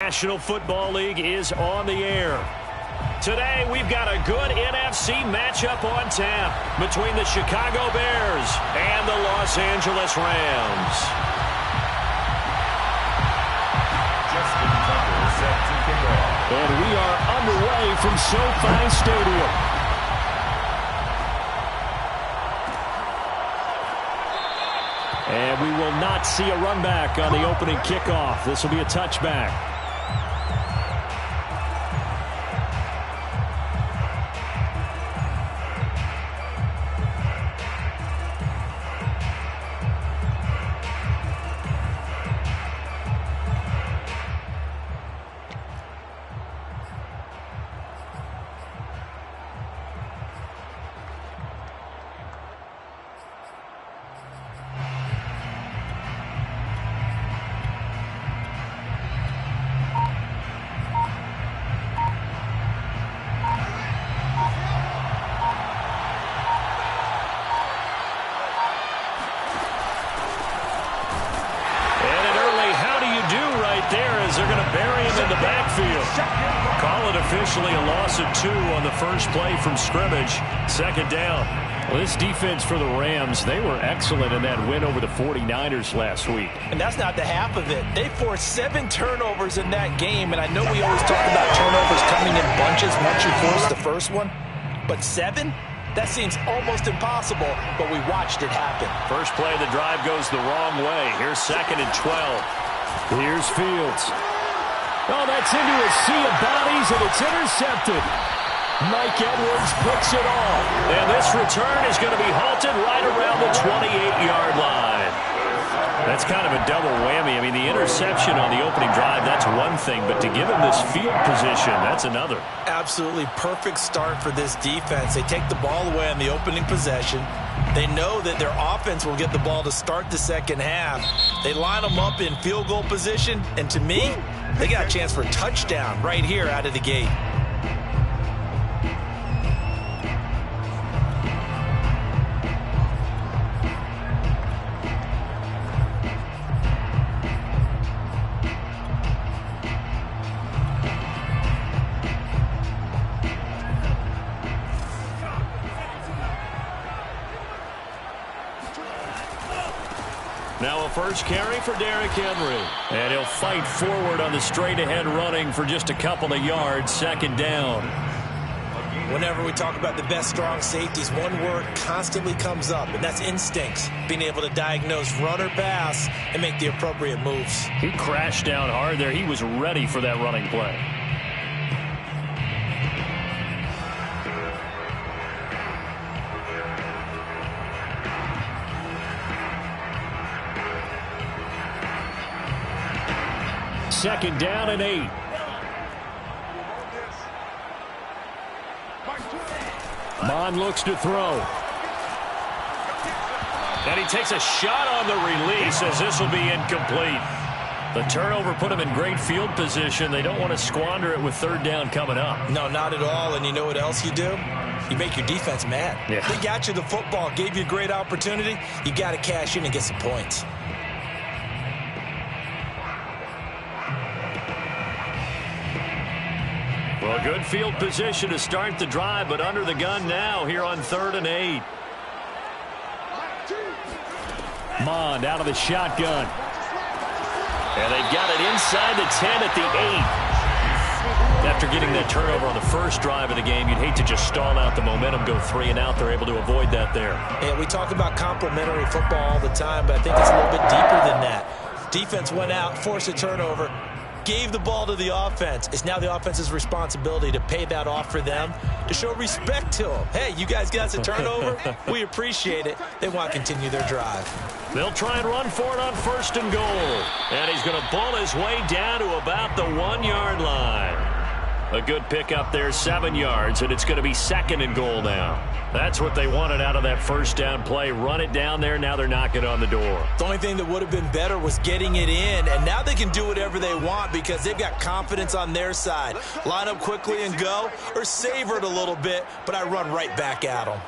National Football League is on the air. Today, we've got a good NFC matchup on tap between the Chicago Bears and the Los Angeles Rams. And we are underway from SoFi Stadium. And we will not see a run back on the opening kickoff. This will be a touchback. They're going to bury him in the backfield. Call it officially a loss of 2 on the first play from scrimmage. Second down. Well, this defense for the Rams, they were excellent in that win over the 49ers last week. And that's not the half of it. They forced 7 turnovers in that game, and I know we always talk about turnovers coming in bunches once you force the first one, but 7? That seems almost impossible, but we watched it happen. First play of the drive goes the wrong way. Here's 2nd and 12. Here's Fields. Oh, that's into a sea of bodies, and it's intercepted. Mike Edwards picks it off. And this return is going to be halted right around the 28-yard line. That's kind of a double whammy. I mean, the interception on the opening drive, that's one thing, but to give him this field position, that's another. Absolutely perfect start for this defense. They take the ball away on the opening possession. They know that their offense will get the ball to start the second half. They line them up in field goal position, and to me, they got a chance for a touchdown right here out of the gate. Now a first carry for Derrick Henry. And he'll fight forward on the straight-ahead running for just a couple of yards. Second down. Whenever we talk about the best strong safeties, one word constantly comes up, and that's instincts. Being able to diagnose run or pass and make the appropriate moves. He crashed down hard there. He was ready for that running play. Second down and 8. Bond looks to throw. And he takes a shot on the release as this will be incomplete. The turnover put him in great field position. They don't want to squander it with third down coming up. No, not at all. And you know what else you do? You make your defense mad. Yeah. They got you the football, gave you a great opportunity. You got to cash in and get some points. Well, good field position to start the drive, but under the gun now here on 3rd and 8. Mond out of the shotgun. And they've got it inside the 10 at the 8. After getting that turnover on the first drive of the game, you'd hate to just stall out the momentum, go 3 and out. They're able to avoid that there. And we talk about complementary football all the time, but I think it's a little bit deeper than that. Defense went out, forced a turnover, gave the ball to the offense. It's now the offense's responsibility to pay that off for them, to show respect to them. Hey, you guys got a turnover? We appreciate it. They want to continue their drive. They'll try and run for it on 1st and goal. And he's going to bull his way down to about the 1-yard line. A good pickup there, 7 yards, and it's going to be 2nd and goal now. That's what they wanted out of that first down play. Run it down there. Now they're knocking on the door. The only thing that would have been better was getting it in, and now they can do whatever they want because they've got confidence on their side. Line up quickly and go, or savor it a little bit, but I run right back at them.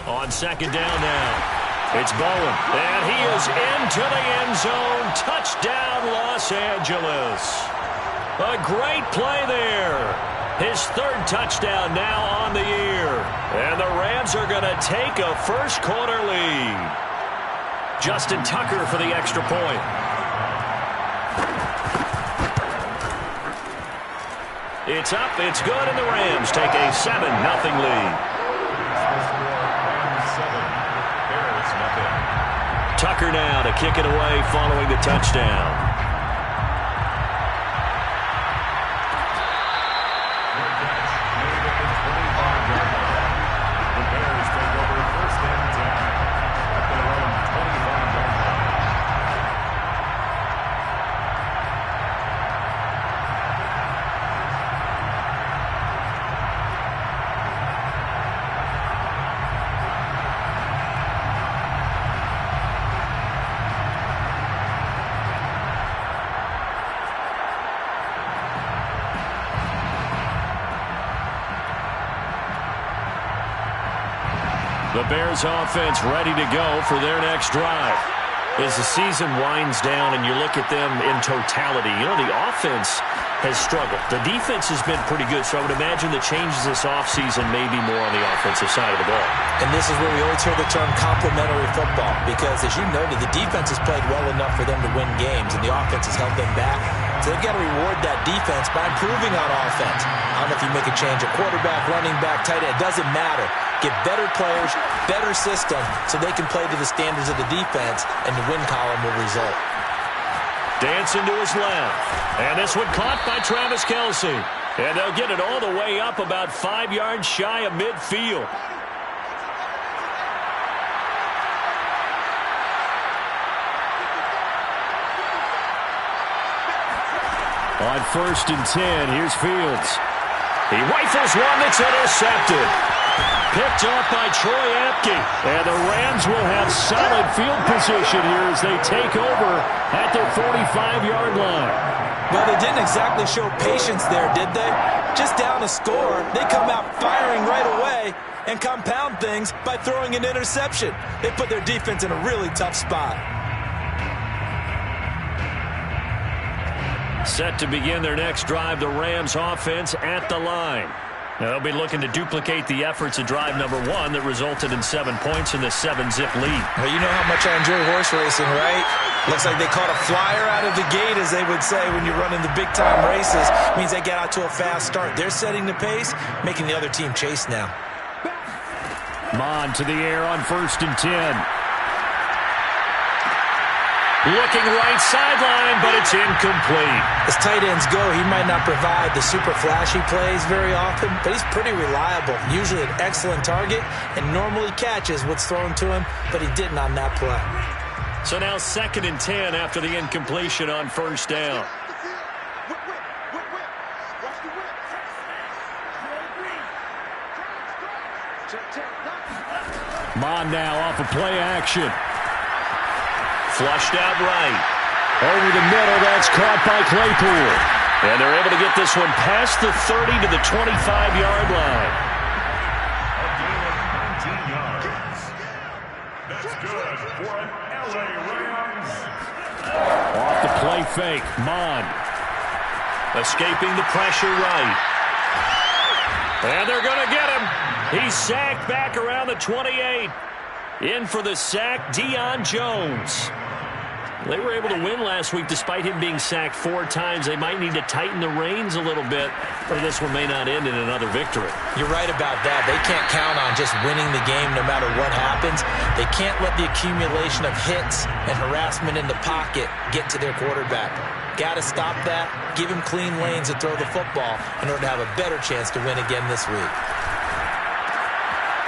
On 2nd down now. It's Bowen, and he is into the end zone. Touchdown, Los Angeles. A great play there. His third touchdown now on the year. And the Rams are going to take a first-quarter lead. Justin Tucker for the extra point. It's up, it's good, and the Rams take a 7-0 lead. Tucker now to kick it away following the touchdown. The Bears offense ready to go for their next drive. As the season winds down and you look at them in totality, you know, the offense has struggled. The defense has been pretty good, so I would imagine the changes this offseason may be more on the offensive side of the ball. And this is where we always hear the term complementary football, because as you noted, the defense has played well enough for them to win games, and the offense has held them back. So they've got to reward that defense by improving on offense. I don't know if you make a change at quarterback, running back, tight end, it doesn't matter. Get better players, better system, so they can play to the standards of the defense, and the win column will result. Dancing to his left. And this one caught by Travis Kelce. And they'll get it all the way up about 5 yards shy of midfield. On 1st and 10, here's Fields. He rifles one that's intercepted. Picked off by Troy Apke. And the Rams will have solid field position here as they take over at their 45-yard line. Well, they didn't exactly show patience there, did they? Just down a score, they come out firing right away and compound things by throwing an interception. They put their defense in a really tough spot. Set to begin their next drive, the Rams offense at the line. Now, they'll be looking to duplicate the efforts of drive number 1 that resulted in 7 points in the 7-zip lead. Well, you know how much I enjoy horse racing, right? Looks like they caught a flyer out of the gate, as they would say when you're running the big-time races. It means they get out to a fast start. They're setting the pace, making the other team chase now. Mon to the air on 1st and 10. Looking right sideline, but it's incomplete. As tight ends go, he might not provide the super flashy plays very often, but he's pretty reliable. Usually an excellent target, and normally catches what's thrown to him, but he didn't on that play. So now 2nd and 10 after the incompletion on 1st down. Mon now off of play action. Flushed out right. Over the middle, that's caught by Claypool. And they're able to get this one past the 30 to the 25-yard line. A gain of 19 yards. That's good for an LA Rams. Off the play fake, Mon. Escaping the pressure right. And they're going to get him. He's sacked back around the 28. In for the sack, Deion Jones. They were able to win last week despite him being sacked 4 times. They might need to tighten the reins a little bit, but this one may not end in another victory. You're right about that. They can't count on just winning the game no matter what happens. They can't let the accumulation of hits and harassment in the pocket get to their quarterback. Got to stop that, give him clean lanes to throw the football in order to have a better chance to win again this week.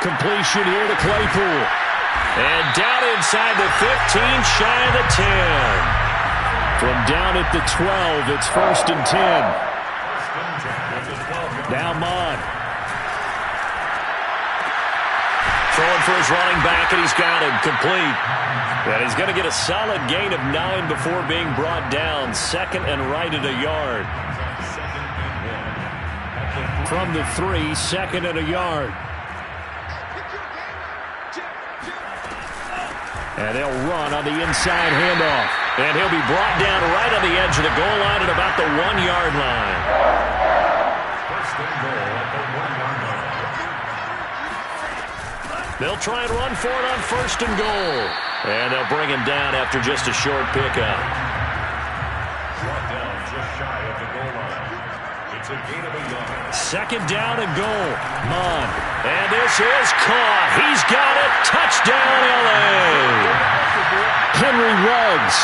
Completion here to Claypool. And down inside the 15, shy of the 10. From down at the 12, it's 1st and 10. Now Mon. Throwing for his running back, and he's got him complete. And he's going to get a solid gain of 9 before being brought down. 2nd and right at a yard. From the 3, 2nd and a yard. And they'll run on the inside handoff. And he'll be brought down right on the edge of the goal line at about the 1-yard line. First and goal at the 1-yard line. They'll try and run for it on first and goal. And they'll bring him down after just a short pickup. Brought down just shy of the goal line. It's a gain of a yard. Second down and goal. Mon. And this is caught. He's got it. Touchdown, L.A. Henry Ruggs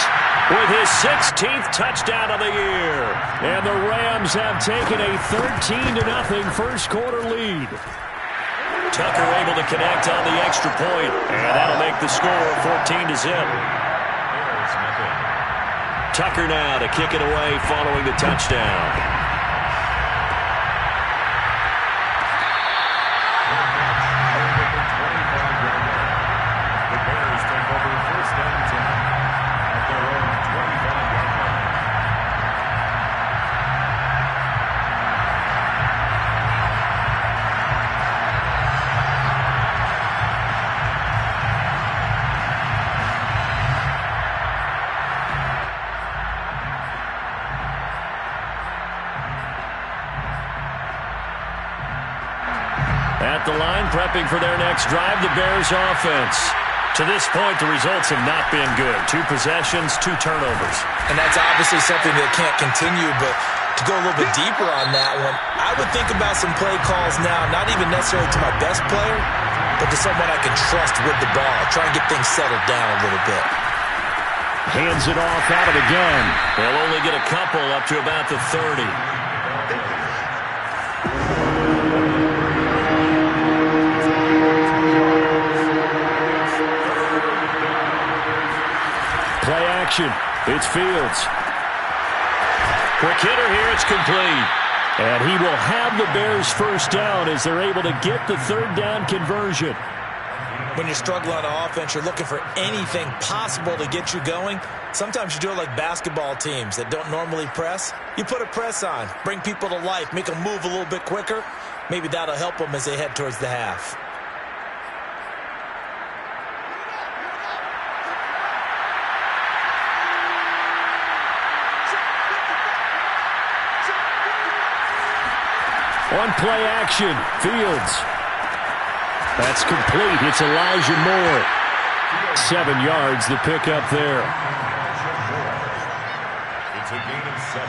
with his 16th touchdown of the year. And the Rams have taken a 13-0 first quarter lead. Tucker able to connect on the extra point. And that'll make the score 14-0. Tucker now to kick it away following the touchdown. At the line, prepping for their next drive, the Bears offense. To this point, the results have not been good. 2 possessions, 2 turnovers. And that's obviously something that can't continue, but to go a little bit deeper on that one, I would think about some play calls now, not even necessarily to my best player, but to someone I can trust with the ball. Try and get things settled down a little bit. Hands it off out of the gun. They'll only get a couple up to about the 30. Play action. It's Fields. Quick hitter here. It's complete. And he will have the Bears first down as they're able to get the third down conversion. When you're struggling on offense, you're looking for anything possible to get you going. Sometimes you do it like basketball teams that don't normally press. You put a press on, bring people to life, make them move a little bit quicker. Maybe that'll help them as they head towards the half. On play action, Fields. That's complete. It's Elijah Moore. 7 yards, the pickup there. It's a gain of 7.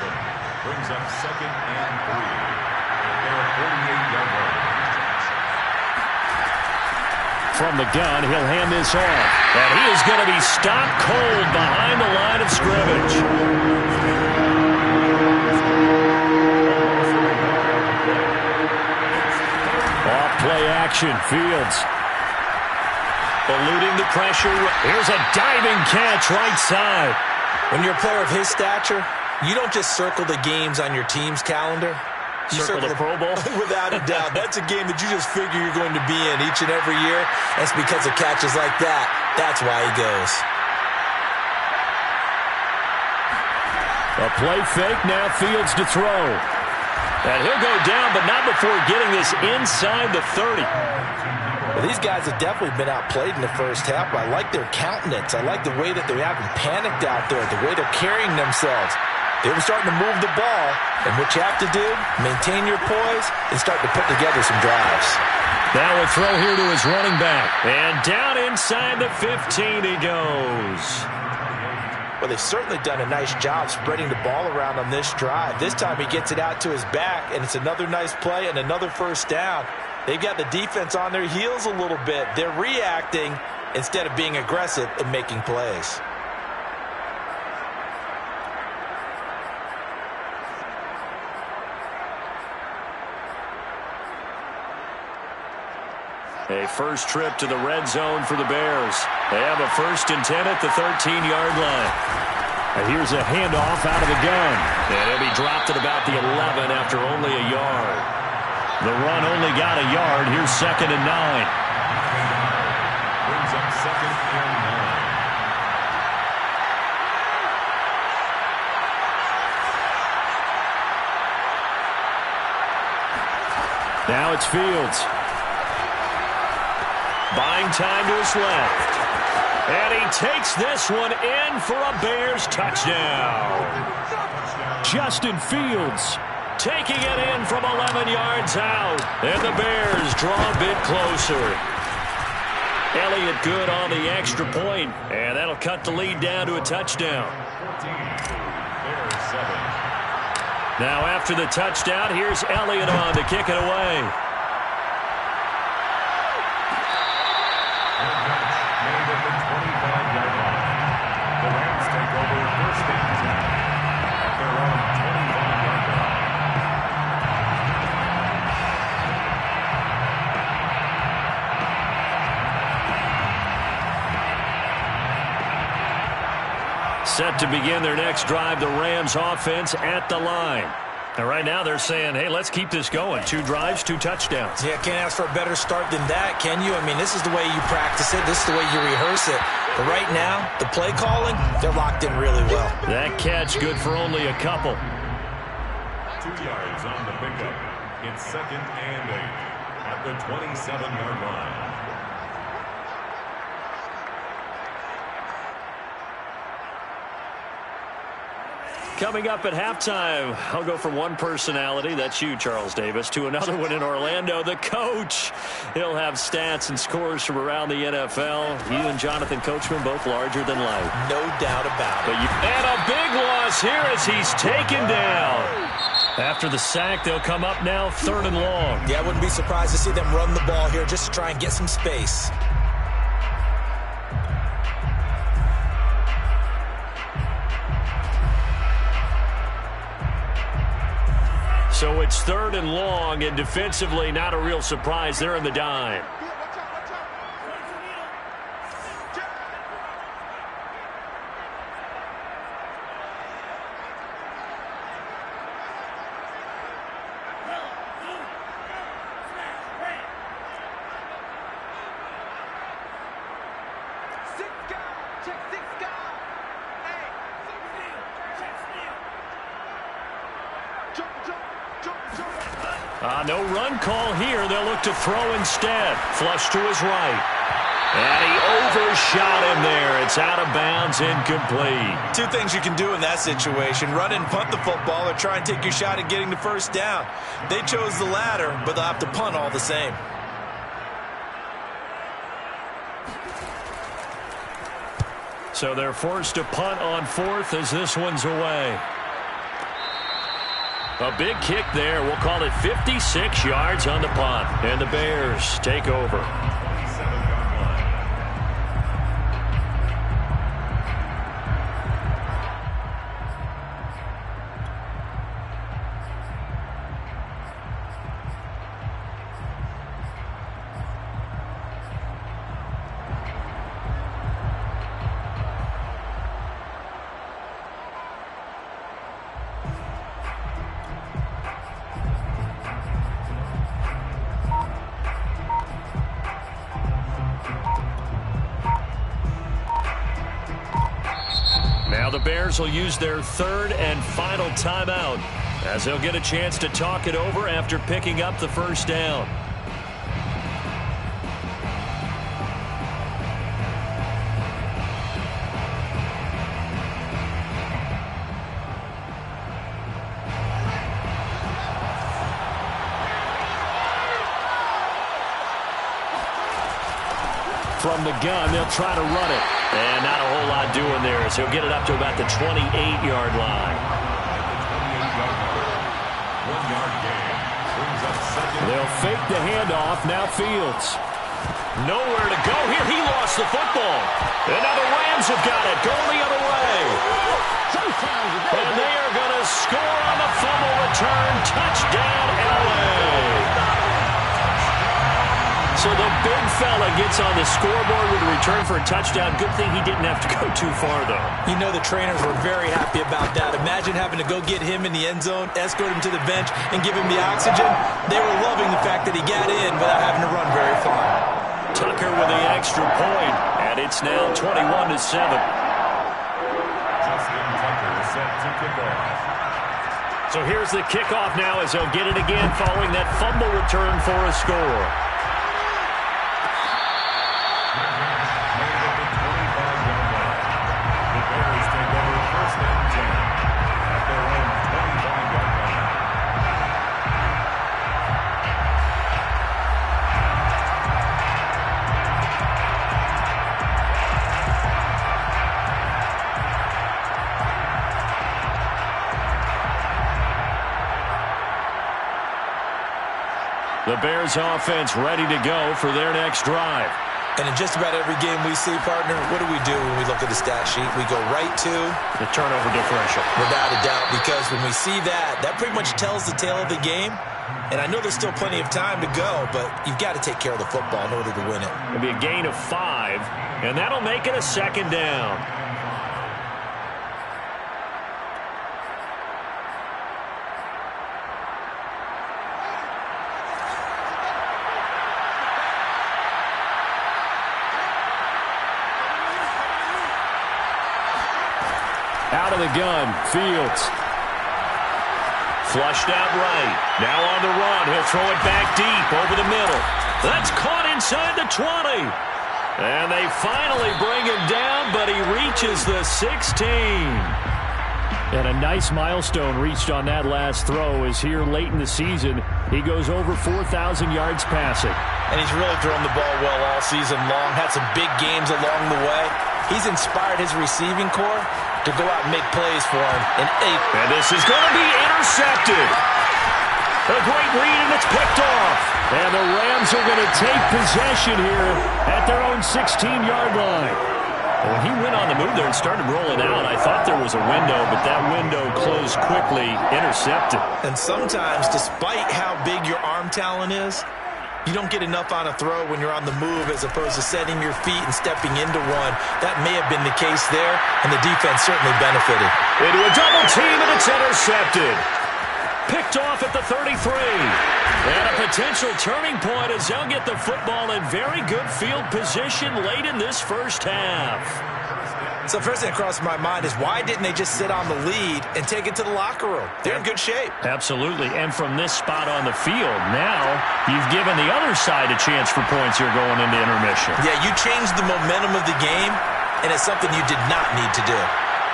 Brings up 2nd and 3. And they're 48-yard line. From the gun, he'll hand this off. And he is going to be stopped cold behind the line of scrimmage. Play action, Fields. Eluding the pressure. Here's a diving catch right side. When you're a player of his stature, you don't just circle the games on your team's calendar. You circle the Pro Bowl? Without a doubt. That's a game that you just figure you're going to be in each and every year. That's because of catches like that. That's why he goes. A play fake, now Fields to throw. And he'll go down, but not before getting this inside the 30. Well, these guys have definitely been outplayed in the first half. I like their countenance. I like the way that they haven't panicked out there, the way they're carrying themselves. They were starting to move the ball, and what you have to do, maintain your poise and start to put together some drives. Now a throw here to his running back. And down inside the 15 he goes. Well, they've certainly done a nice job spreading the ball around on this drive. This time he gets it out to his back, and it's another nice play and another first down. They've got the defense on their heels a little bit. They're reacting instead of being aggressive and making plays. A first trip to the red zone for the Bears. They have a 1st and 10 at the 13-yard line. And here's a handoff out of the gun. And it'll be dropped at about the 11 after only a yard. The run only got a yard. Here's 2nd and 9. Brings up 2nd and 9. Now it's Fields. Buying time to his left. And he takes this one in for a Bears touchdown. Justin Fields taking it in from 11 yards out. And the Bears draw a bit closer. Elliott good on the extra point, and that'll cut the lead down to a touchdown. Now after the touchdown, here's Elliott on to kick it away. The Rams take over first and 10 at their own 25-yard line. Set to begin their next drive, the Rams offense at the line. And right now they're saying, hey, let's keep this going. 2 drives, 2 touchdowns. Yeah, can't ask for a better start than that, can you? I mean, this is the way you practice it. This is the way you rehearse it. But right now, the play calling, they're locked in really well. That catch good for only a couple. 2 yards on the pickup. It's 2nd and 8 at the 27-yard line. Coming up at halftime, I'll go from one personality, that's you, Charles Davis, to another one in Orlando, the coach. He'll have stats and scores from around the NFL. You and Jonathan Coachman both larger than life. No doubt about it. And a big loss here as he's taken down. After the sack, they'll come up now 3rd and long. Yeah, I wouldn't be surprised to see them run the ball here just to try and get some space. So it's 3rd and long, and defensively not a real surprise. They're in the dime. No run call here. They'll look to throw instead. Flush to his right. And he overshot him there. It's out of bounds, incomplete. 2 things you can do in that situation. Run and punt the football or try and take your shot at getting the first down. They chose the latter, but they'll have to punt all the same. So they're forced to punt on 4th as this one's away. A big kick there. We'll call it 56 yards on the punt. And the Bears take over. 27-yard line. The Bears will use their 3rd and final timeout as they'll get a chance to talk it over after picking up the first down. From the gun, they'll try to run it. And not a whole lot doing there, as he'll get it up to about the 28-yard line. They'll fake the handoff. Now Fields. Nowhere to go here. He lost the football. And now the Rams have got it. Going the other way. And they are going to score on the fumble return. Touchdown, LA. So the big fella gets on the scoreboard with a return for a touchdown. Good thing he didn't have to go too far, though. You know the trainers were very happy about that. Imagine having to go get him in the end zone, escort him to the bench, and give him the oxygen. They were loving the fact that he got in without having to run very far. Tucker with the extra point, and it's now 21-7. Justin Tucker set to kick off. So here's the kickoff now as they'll get it again following that fumble return for a score. The Bears offense ready to go for their next drive. And in just about every game we see, partner, what do we do when we look at the stat sheet? We go right to the turnover differential. Without a doubt, because when we see that, that pretty much tells the tale of the game. And I know there's still plenty of time to go, but you've got to take care of the football in order to win it. It'll be a gain of 5, and that'll make it a second down. Out of the gun, Fields. Flushed out right. Now on the run. He'll throw it back deep over the middle. That's caught inside the 20. And they finally bring him down, but he reaches the 16. And a nice milestone reached on that last throw is here late in the season. He goes over 4,000 yards passing. And he's really thrown the ball well all season long. Had some big games along the way. He's inspired his receiving corps to go out and make plays for him. And this is going to be intercepted. A great read, and it's picked off. And the Rams are going to take possession here at their own 16-yard line. When he went on the move there and started rolling out, I thought there was a window, but that window closed quickly, intercepted. And sometimes, despite how big your arm talent is, you don't get enough on a throw when you're on the move as opposed to setting your feet and stepping into one. That may have been the case there, and the defense certainly benefited. Into a double team, and it's intercepted. Picked off at the 33. And a potential turning point as they'll get the football in very good field position late in this first half. So first thing that crossed my mind is why didn't they just sit on the lead and take it to the locker room? They're in good shape. Absolutely. And from this spot on the field, now you've given the other side a chance for points here going into intermission. Yeah, you changed the momentum of the game, and it's something you did not need to do.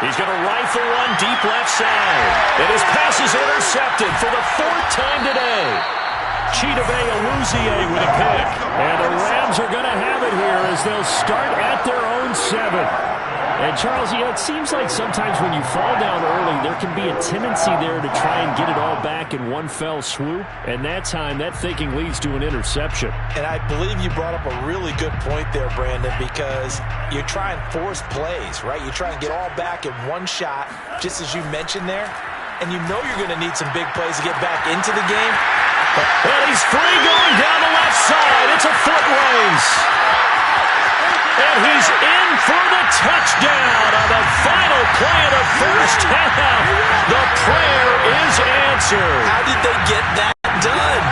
He's going to rifle one deep left side. And his pass is intercepted for the 4th time today. Chidobe Awuzie with a pick. And the Rams are going to have it here as they'll start at their own 7. And, Charles, you know, it seems like sometimes when you fall down early, there can be a tendency there to try and get it all back in one fell swoop. And that time, that thinking leads to an interception. And I believe you brought up a really good point there, Brandon, because you try and force plays, right? You try and get all back in one shot, just as you mentioned there. And you know you're going to need some big plays to get back into the game. And he's free going down the left side. It's a foot race. And he's in for the touchdown on the final play of the first half. The prayer is answered. How did they get that done?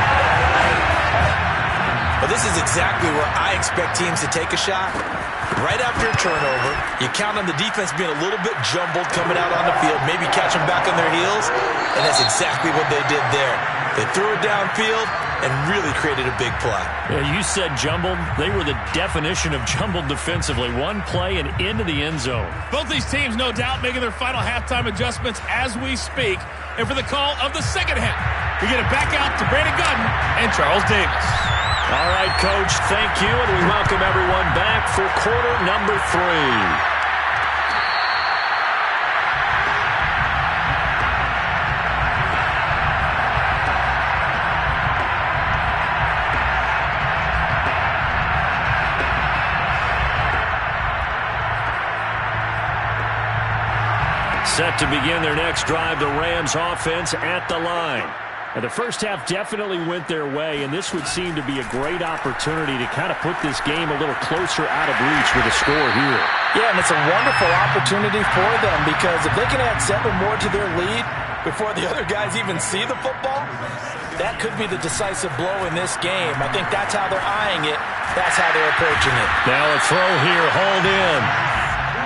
Well, this is exactly where I expect teams to take a shot. Right after a turnover, you count on the defense being a little bit jumbled coming out on the field, maybe catch them back on their heels, and that's exactly what they did there. They threw it downfield and really created a big play. Yeah, you said jumbled. They were the definition of jumbled defensively. One play and into the end zone. Both these teams, no doubt, making their final halftime adjustments as we speak. And for the call of the second half, we get it back out to Brandon Gudden and Charles Davis. All right, Coach, thank you, and we welcome everyone back for quarter number 3. Set to begin their next drive, the Rams offense at the line. And the first half definitely went their way, and this would seem to be a great opportunity to kind of put this game a little closer out of reach with a score here. Yeah, and it's a wonderful opportunity for them because if they can add 7 more to their lead before the other guys even see the football, that could be the decisive blow in this game. I think that's how they're eyeing it. That's how they're approaching it. Now a throw here, hauled in.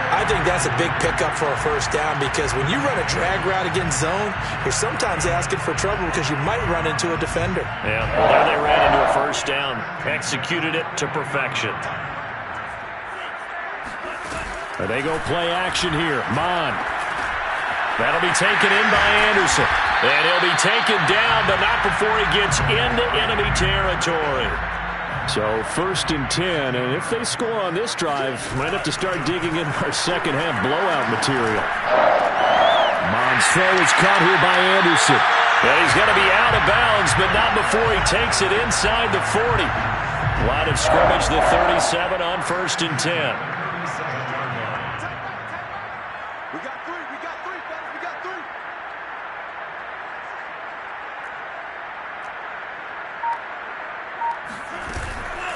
I think that's a big pickup for a first down because when you run a drag route against zone, you're sometimes asking for trouble because you might run into a defender. Yeah, well, there they ran into a first down. Executed it to perfection. They go play action here. Mon. That'll be taken in by Anderson. And he'll be taken down, but not before he gets into enemy territory. So 1st and 10, and if they score on this drive, might have to start digging in our second half blowout material. Mon's throw is caught here by Anderson. And he's going to be out of bounds, but not before he takes it inside the 40. Line of scrimmage, the 37 on 1st and 10. We got three, fellas, we got three.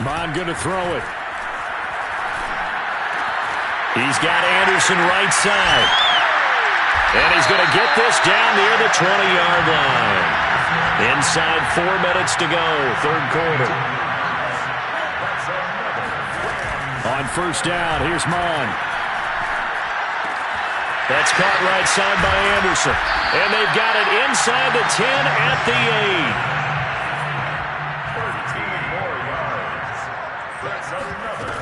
Bond going to throw it. He's got Anderson right side. And he's going to get this down near the 20-yard line. Inside 4 minutes to go, third quarter. On first down, here's Mon. That's caught right side by Anderson. And they've got it inside the 10 at the 8. 13 more yards. That's another.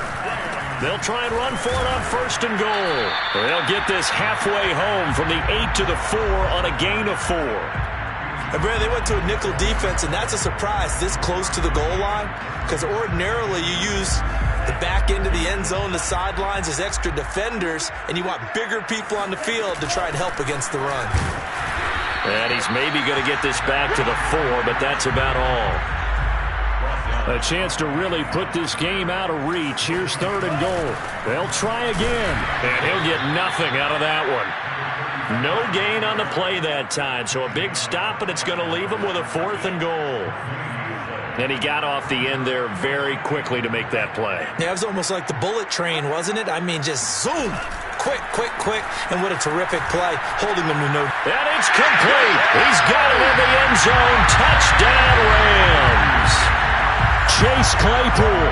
They'll try and run for it on 1st and goal. They'll get this halfway home from the 8 to the 4 on a gain of 4. And Brad, they went to a nickel defense, and that's a surprise this close to the goal line, because ordinarily you use the back end of the end zone, the sidelines as extra defenders, and you want bigger people on the field to try and help against the run. And he's maybe going to get this back to the 4, but that's about all. A chance to really put this game out of reach. Here's 3rd and goal. They'll try again, and he'll get nothing out of that one. No gain on the play that time, so a big stop, and it's going to leave him with a 4th and goal. And he got off the end there very quickly to make that play. Yeah, it was almost like the bullet train, wasn't it? I mean, just zoom. Quick, quick, quick. And what a terrific play, holding them to no. And it's complete. He's got it in the end zone. Touchdown, Rams. Chase Claypool,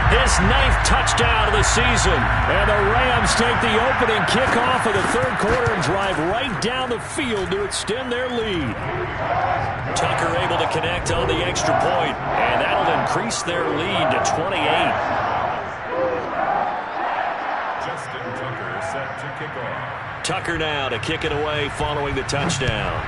his 9th touchdown of the season. And the Rams take the opening kickoff of the third quarter and drive right down the field to extend their lead. Tucker able to connect on the extra point, and that'll increase their lead to 28. Justin Tucker set to kick off. Tucker now to kick it away following the touchdown.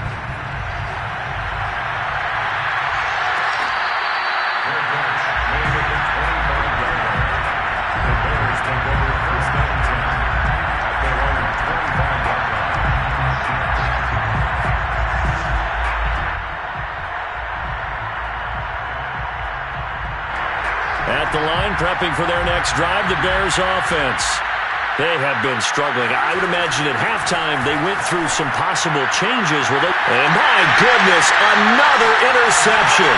At the line, prepping for their next drive, the Bears offense. They have been struggling. I would imagine at halftime they went through some possible changes. And my goodness, another interception.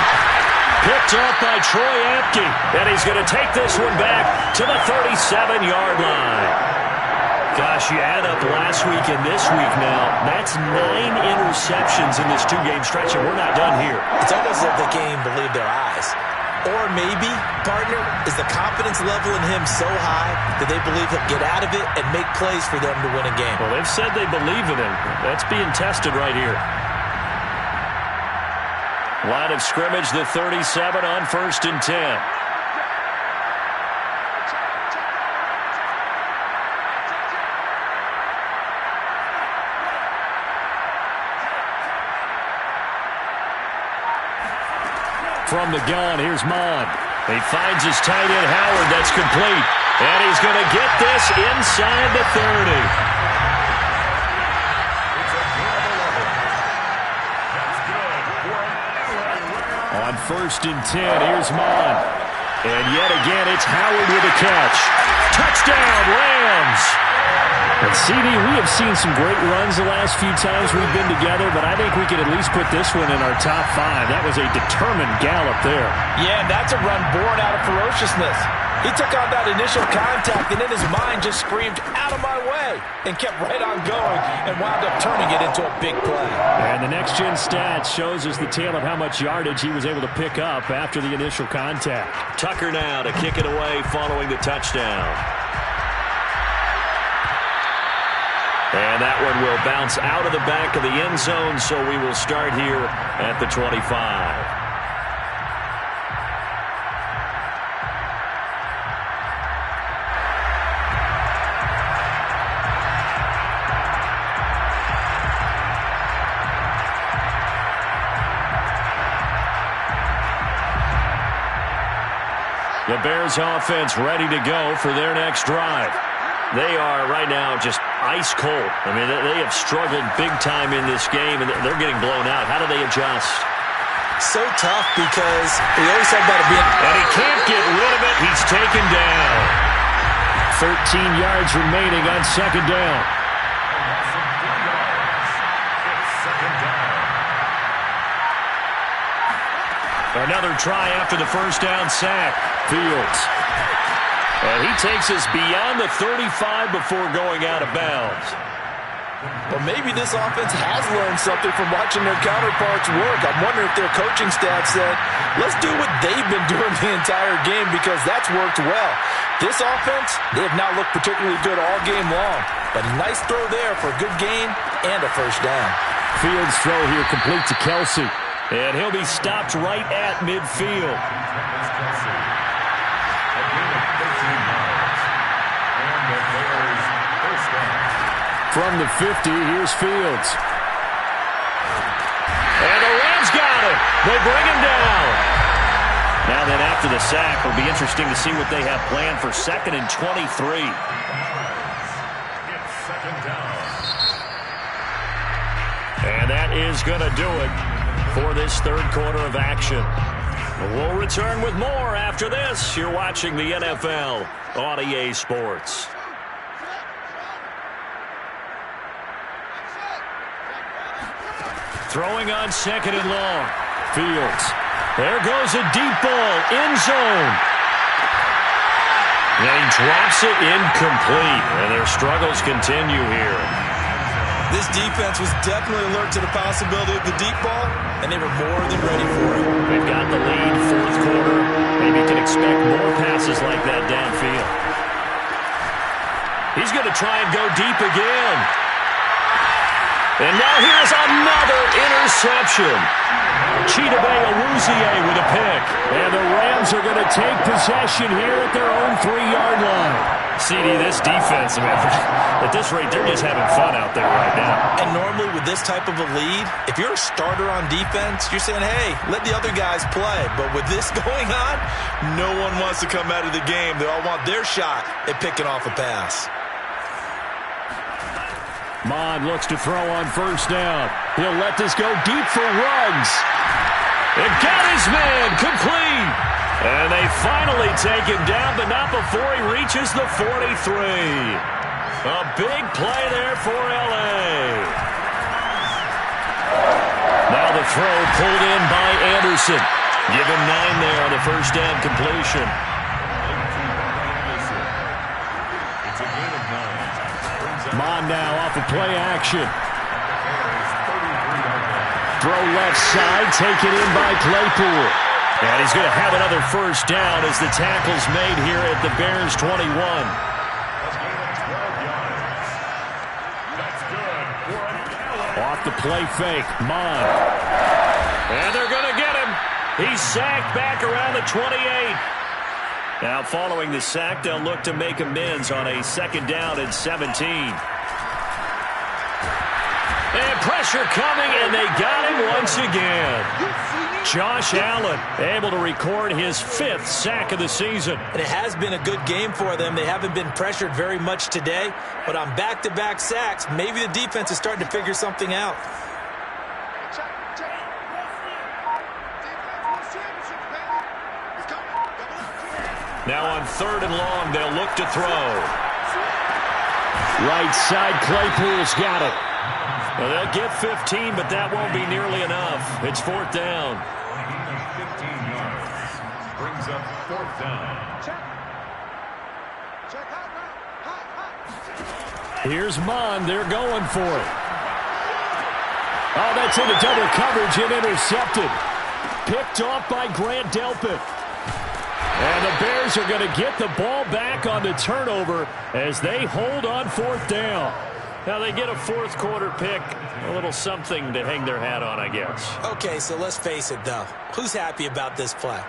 Picked up by Troy Apke. And he's going to take this one back to the 37-yard line. Gosh, you add up last week and this week now, that's 9 interceptions in this 2-game stretch, and we're not done here. It's almost like they can't even believe their eyes. Or maybe, partner, is the confidence level in him so high that they believe he'll get out of it and make plays for them to win a game. Well, they've said they believe in him. That's being tested right here. Line of scrimmage, the 37 on 1st and 10. From the gun, here's Mon. He finds his tight end, Howard. That's complete. And he's going to get this inside the 30. It's a gain of 11. That's good for an LA Rams. On 1st and 10, here's Mon. And yet again, it's Howard with a catch. Touchdown, Rams! And CD, we have seen some great runs the last few times we've been together, but I think we could at least put this one in our top 5. That was a determined gallop there. Yeah, that's a run born out of ferociousness. He took on that initial contact, and in his mind just screamed, out of my way, and kept right on going and wound up turning it into a big play. And the next-gen stats shows us the tale of how much yardage he was able to pick up after the initial contact. Tucker now to kick it away following the touchdown. And that one will bounce out of the back of the end zone, so we will start here at the 25. The Bears offense ready to go for their next drive. They are right now just ice cold. I mean, they have struggled big time in this game, and they're getting blown out. How do they adjust? So tough because we always talk about it being... And he can't get rid of it. He's taken down. 13 yards remaining on second down. Another try after the first down sack. Fields. And he takes us beyond the 35 before going out of bounds. Well, maybe this offense has learned something from watching their counterparts work. I'm wondering if their coaching staff said, let's do what they've been doing the entire game because that's worked well. This offense, they have not looked particularly good all game long. But nice throw there for a good gain and a first down. Fields' throw here complete to Kelsey. And he'll be stopped right at midfield. From the 50, here's Fields. And the Rams got him. They bring him down. Now then, after the sack, it'll be interesting to see what they have planned for 2nd and 23. And that is going to do it for this third quarter of action. We'll return with more after this. You're watching the NFL on EA Sports. Throwing on 2nd and long. Fields. There goes a deep ball. End zone. And he drops it incomplete. And their struggles continue here. This defense was definitely alert to the possibility of the deep ball, and they were more than ready for it. They've got the lead, fourth quarter. Maybe you can expect more passes like that downfield. He's going to try and go deep again. And now here's another interception. Chidobe Awuzie with a pick. And the Rams are going to take possession here at their own 3-yard line. CD, this defense, man, at this rate, they're just having fun out there right now. And normally with this type of a lead, if you're a starter on defense, you're saying, hey, let the other guys play. But with this going on, no one wants to come out of the game. They all want their shot at picking off a pass. Mon looks to throw on first down. He'll let this go deep for Ruggs. It got his man complete. And they finally take him down, but not before he reaches the 43. A big play there for L.A. Now the throw pulled in by Anderson. Give him 9 there on the first down completion. Mon now off of play action. Throw left side, taken in by Claypool. And he's going to have another first down as the tackle's made here at the Bears 21. Off the play fake, Mon. And they're going to get him. He's sacked back around the 28. Now, following the sack, they'll look to make amends on a 2nd down and 17. And pressure coming, and they got him once again. Josh Allen able to record his 5th sack of the season. And it has been a good game for them. They haven't been pressured very much today, but on back-to-back sacks, maybe the defense is starting to figure something out. Now on 3rd and long, they'll look to throw. Right side, Claypool's got it. Well, they'll get 15, but that won't be nearly enough. It's 4th down. 15 yards. Brings up 4th down. Here's Mon. They're going for it. Oh, that's into double coverage and intercepted. Picked off by Grant Delpit. And the Bears are going to get the ball back on the turnover as they hold on 4th down. Now they get a 4th quarter pick. A little something to hang their hat on, I guess. Okay, so let's face it, though. Who's happy about this play?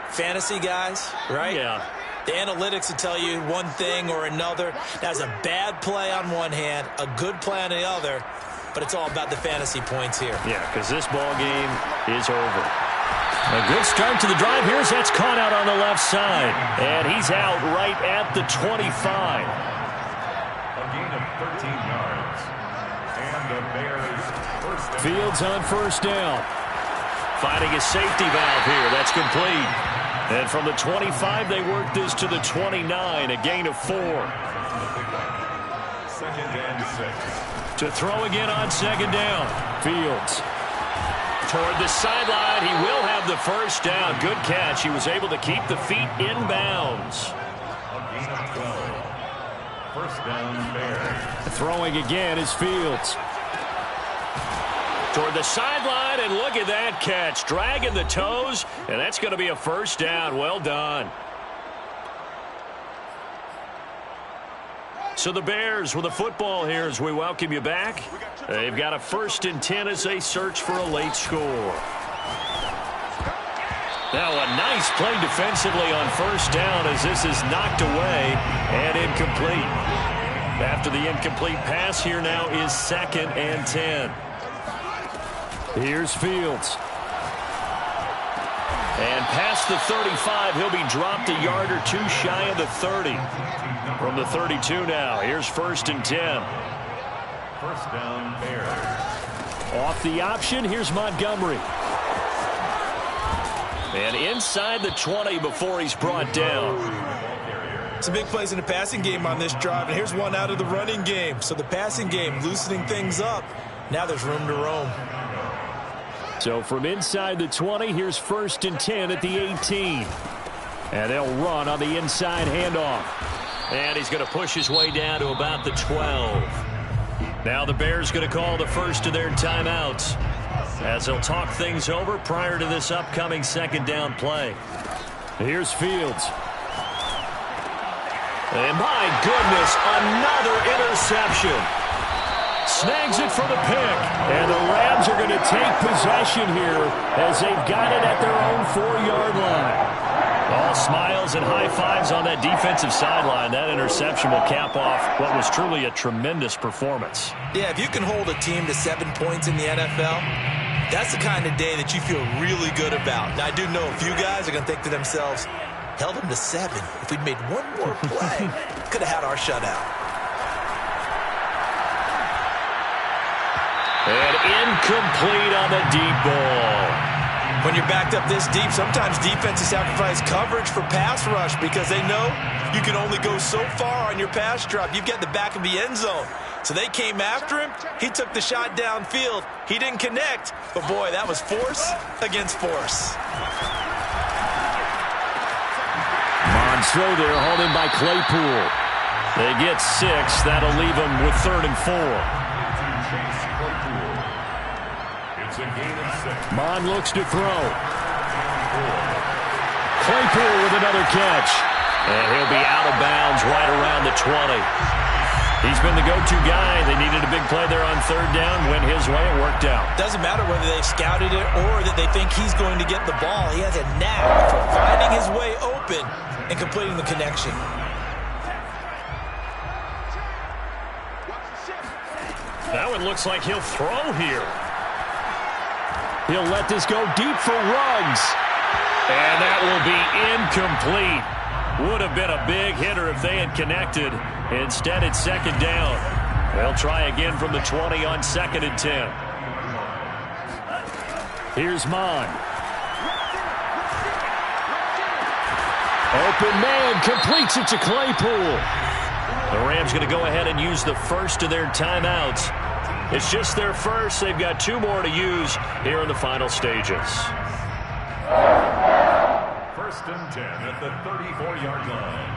Fantasy guys, right? Yeah. The analytics will tell you one thing or another. That's a bad play on one hand, a good play on the other, but it's all about the fantasy points here. Yeah, because this ball game is over. A good start to the drive. Here's that's caught out on the left side. And he's out right at the 25. gain of 13 yards. And the Bears first down. Fields on first down. Finding a safety valve here. That's complete. And from the 25, they work this to the 29, a gain of 4. 2nd and 6. To throw again on 2nd down. Fields. Toward the sideline. He will have the first down. Good catch. He was able to keep the feet in bounds. A gain of 12. First down, Bears. Throwing again is Fields. Toward the sideline, and look at that catch. Dragging the toes, and that's going to be a first down. Well done. So the Bears with the football here as we welcome you back. They've got a 1st and 10 as they search for a late score. Now a nice play defensively on first down as this is knocked away and incomplete. After the incomplete pass, here now is 2nd and 10. Here's Fields. And past the 35, he'll be dropped a yard or two shy of the 30. From the 32 now, here's 1st and 10. First down, Bears. Off the option, here's Montgomery. And inside the 20 before he's brought down. Some big plays in the passing game on this drive, and here's one out of the running game. So the passing game loosening things up. Now there's room to roam. So from inside the 20, here's 1st and 10 at the 18. And they'll run on the inside handoff. And he's going to push his way down to about the 12. Now the Bears going to call the first of their timeouts as they'll talk things over prior to this upcoming 2nd down play. Here's Fields. And my goodness, another interception. Snags it for the pick. And the Rams are going to take possession here as they've got it at their own 4-yard line. All smiles and high fives on that defensive sideline. That interception will cap off what was truly a tremendous performance. Yeah, if you can hold a team to 7 points in the NFL, that's the kind of day that you feel really good about. Now, I do know a few guys are going to think to themselves, held them to 7. If we'd made one more play, could have had our shutout. And incomplete on the deep ball. When you're backed up this deep, sometimes defenses sacrifice coverage for pass rush because they know you can only go so far on your pass drop. You've got the back of the end zone. So they came after him. He took the shot downfield. He didn't connect. But, boy, that was force against force. Monstro there, hauled in by Claypool. They get 6. That'll leave them with 3rd and 4. It's a gain of 6. Mon looks to throw. Claypool with another catch. And he'll be out of bounds right around the 20. He's been the go-to guy. They needed a big play there on 3rd down. Went his way. It worked out. Doesn't matter whether they've scouted it or that they think he's going to get the ball. He has a knack for finding his way open and completing the connection. That one looks like he'll throw here. He'll let this go deep for Ruggs. And that will be incomplete. Would have been a big hitter if they had connected. Instead, it's 2nd down. They'll try again from the 20 on 2nd and 10. Here's Mon. Open man, completes it to Claypool. The Rams going to go ahead and use the first of their timeouts. It's just their first. They've got 2 more to use here in the final stages. 1st and 10 at the 34-yard line.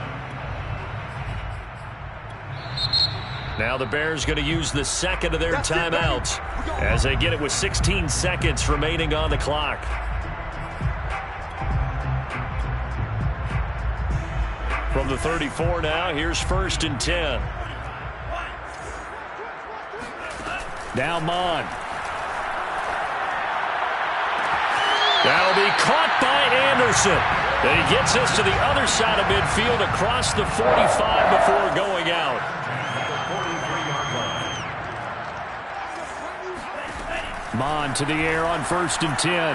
Now the Bears going to use the 2nd of their timeouts as they get it with 16 seconds remaining on the clock. From the 34 now, here's 1st and 10. Now Mon. That'll be caught by Anderson. And he gets us to the other side of midfield across the 45 before going out. Mon to the air on 1st and 10.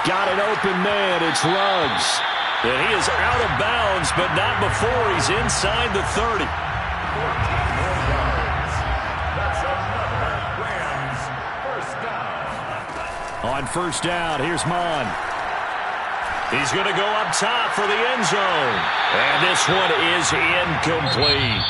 Got an open man. It's Ruggs. And he is out of bounds, but not before he's inside the 30. more yards. That's another Rams first down. On first down, here's Mon. He's going to go up top for the end zone. And this one is incomplete.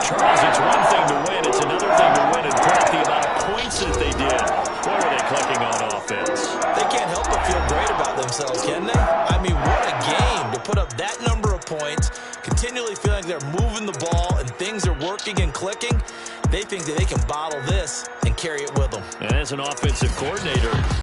Charles, it's one thing to win. It's another thing to win and put up the amount of points that they did. Boy, were they clicking on offense. They can't help but feel great about themselves, can they? I mean, what a game to put up that number of points, continually feeling like they're moving the ball and things are working and clicking. They think that they can bottle this and carry it with them. And as an offensive coordinator,